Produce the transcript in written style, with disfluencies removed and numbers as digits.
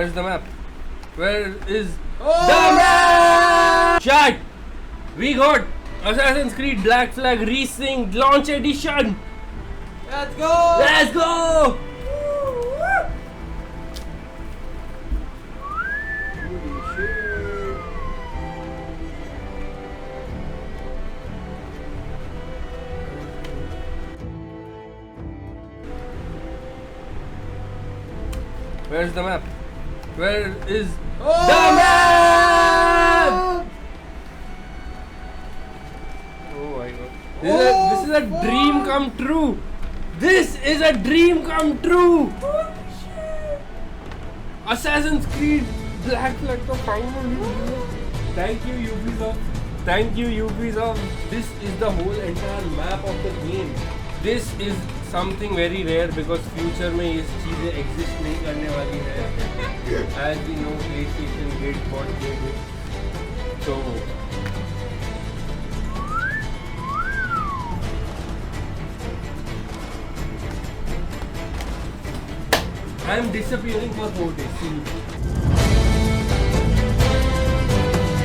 Where's the map? Where is the map? Chat! We got Assassin's Creed Black Flag Racing Launch Edition! Let's go! Let's go! Holy shit. Where's the map? Where is Oh! the map? Oh my god. This is a dream come true. This is a dream come true. Holy shit. Assassin's Creed Black Flag the final. Thank you Ubisoft. Thank you Ubisoft. This is the whole entire map of the game. This is something very rare because future में ये चीजें exist नहीं करने वाली है. As we know PlayStation did what they did. So I am disappearing for 4 days. See you.